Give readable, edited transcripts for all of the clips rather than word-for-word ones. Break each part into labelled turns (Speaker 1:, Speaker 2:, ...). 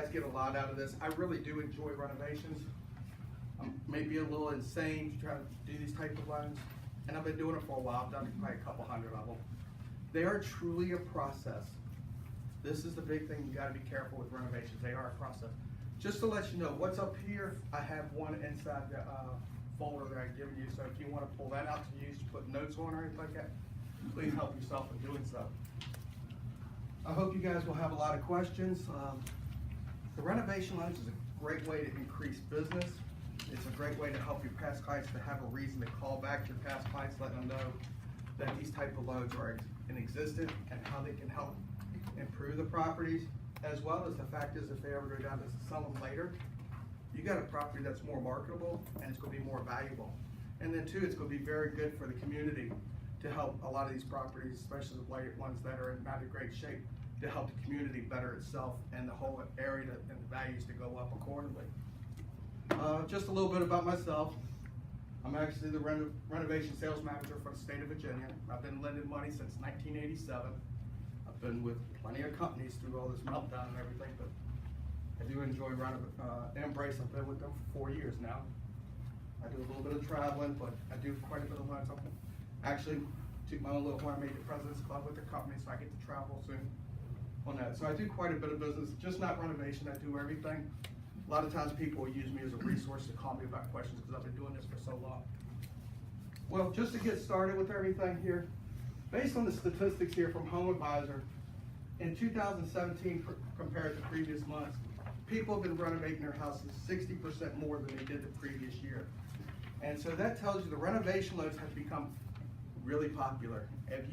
Speaker 1: guys get a lot out of this. I really do enjoy renovations. I'm maybe a little insane to try to do these type of loans, and I've been doing it for a while. I've done probably a couple hundred of them. They are truly a process. This is the big thing, you gotta be careful with renovations. They are a process. Just to let you know, what's up here, I have one inside the folder that I've given you, so if you wanna pull that out to use to put notes on or anything like that, please help yourself in doing so. I hope you guys will have a lot of questions. The renovation loans is a great way to increase business. It's a great way to help your past clients to have a reason to call back to your past clients, letting them know that these type of loans are in existence and how they can help improve the properties, as well as the fact is if they ever go down to sell them later, you got a property that's more marketable and it's going to be more valuable. And then two, it's going to be very good for the community to help a lot of these properties, especially the blighted ones that are in not in great shape, to help the community better itself and the whole area and the values to go up accordingly. Just a little bit about myself. I'm actually the renovation sales manager for the state of Virginia. I've been lending money since 1987. I've been with plenty of companies through all this meltdown and everything, but I do enjoy Embrace. I've been with them for 4 years now. I do a little bit of traveling, but I do quite a bit of loans. Actually, took my own little horn, made the President's Club with the company, so I get to travel soon on that. So I do quite a bit of business, just not renovation. I do everything. A lot of times people use me as a resource to call me about questions because I've been doing this for so long. Well, just to get started with everything here, based on the statistics here from Home Advisor, in 2017 compared to previous months, people have been renovating their houses 60% more than they did the previous year. And so that tells you the renovation loans have become really popular. If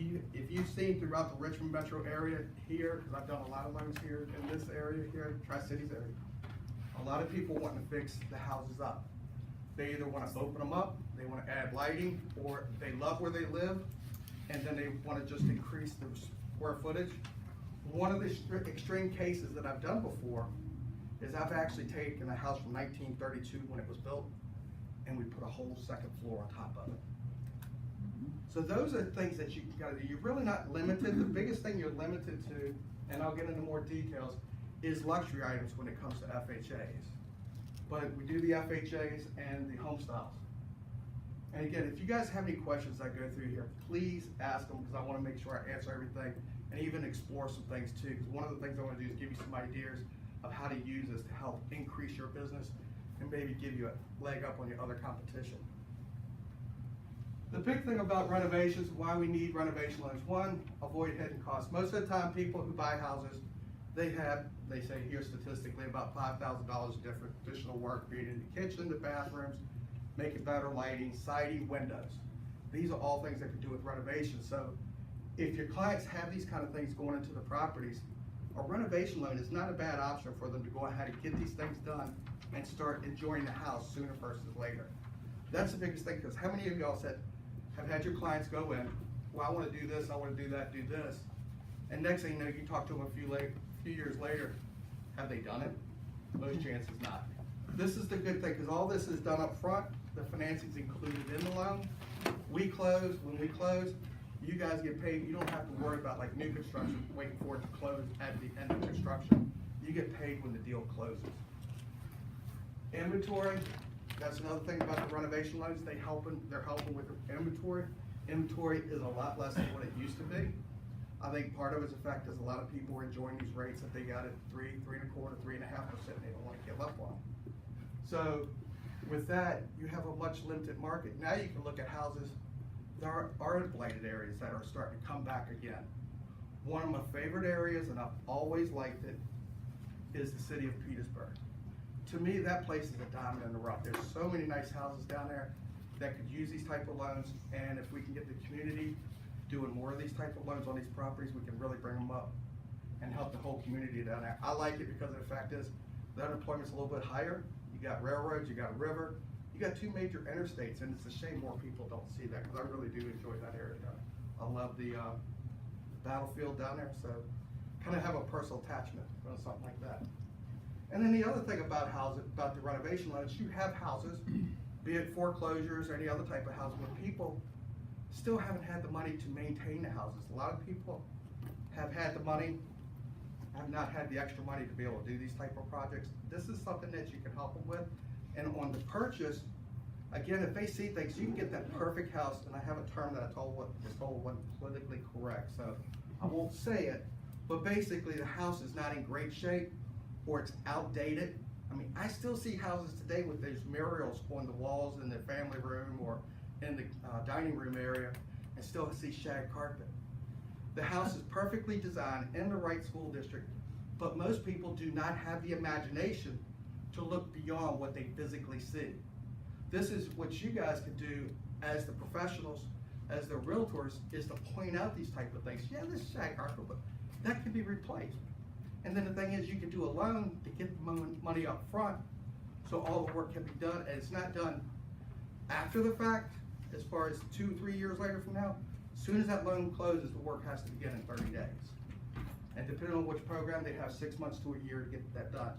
Speaker 1: you've seen throughout the Richmond metro area here, because I've done a lot of loans here in this area here, Tri-Cities area, a lot of people want to fix the houses up. They either want to open them up, they want to add lighting, or they love where they live, and then they want to just increase the square footage. One of the extreme cases that I've done before is I've actually taken a house from 1932 when it was built, and we put a whole second floor on top of it. So those are things that you gotta do. You're really not limited. The biggest thing you're limited to, and I'll get into more details, is luxury items when it comes to FHAs. But we do the FHAs and the home styles. And again, if you guys have any questions I go through here, please ask them, because I want to make sure I answer everything and even explore some things too. Because one of the things I want to do is give you some ideas of how to use this to help increase your business and maybe give you a leg up on your other competition. The big thing about renovations, why we need renovation loans, one, avoid hidden costs. Most of the time people who buy houses, they say here statistically about $5,000 different additional work, be it in the kitchen, the bathrooms, making better lighting, siding, windows. These are all things that can do with renovation. So if your clients have these kind of things going into the properties, a renovation loan is not a bad option for them to go ahead and get these things done and start enjoying the house sooner versus later. That's the biggest thing, because how many of y'all have had your clients go in, well, I want to do this, I want to do that, do this, and next thing you know, you talk to them a few years later, have they done it? Most chances not. This is the good thing, because all this is done up front, the financing's included in the loan. We close, when we close, you guys get paid. You don't have to worry about like new construction, waiting for it to close at the end of construction. You get paid when the deal closes. Inventory, that's another thing about the renovation loans. They're helping with inventory. Inventory is a lot less than what it used to be. I think part of it's the fact is a lot of people are enjoying these rates that they got at 3, 3.25%, 3.5%. They don't want to give up on them. So with that, you have a much limited market. Now you can look at houses that are in blighted areas that are starting to come back again. One of my favorite areas, and I've always liked it, is the city of Petersburg. To me, that place is a diamond in the rough. There's so many nice houses down there that could use these type of loans, and if we can get the community doing more of these type of loans on these properties, we can really bring them up and help the whole community down there. I like it because the fact is the unemployment's a little bit higher. You got railroads, you got a river, you got 2 major interstates, and it's a shame more people don't see that, because I really do enjoy that area down there. I love the battlefield down there, so kind of have a personal attachment or something like that. And then the other thing about houses, about the renovation loans, you have houses, be it foreclosures or any other type of house, where people still haven't had the money to maintain the houses. A lot of people have had the money, have not had the extra money to be able to do these type of projects, this is something that you can help them with. And on the purchase, again, if they see things, you can get that perfect house, and I have a term that I told wasn't politically correct, so I won't say it, but basically the house is not in great shape, or it's outdated. I mean, I still see houses today with those murals on the walls in the family room or in the dining room area, and still see shag carpet. The house is perfectly designed in the right school district, but most people do not have the imagination to look beyond what they physically see. This is what you guys can do as the professionals, as the realtors, is to point out these type of things. Yeah, this is shag carpet, but that can be replaced. And then the thing is, you can do a loan to get the money up front, so all the work can be done, and it's not done after the fact, as far as 2-3 years later from now. As soon as that loan closes, the work has to begin in 30 days. And depending on which program, they have 6 months to a year to get that done.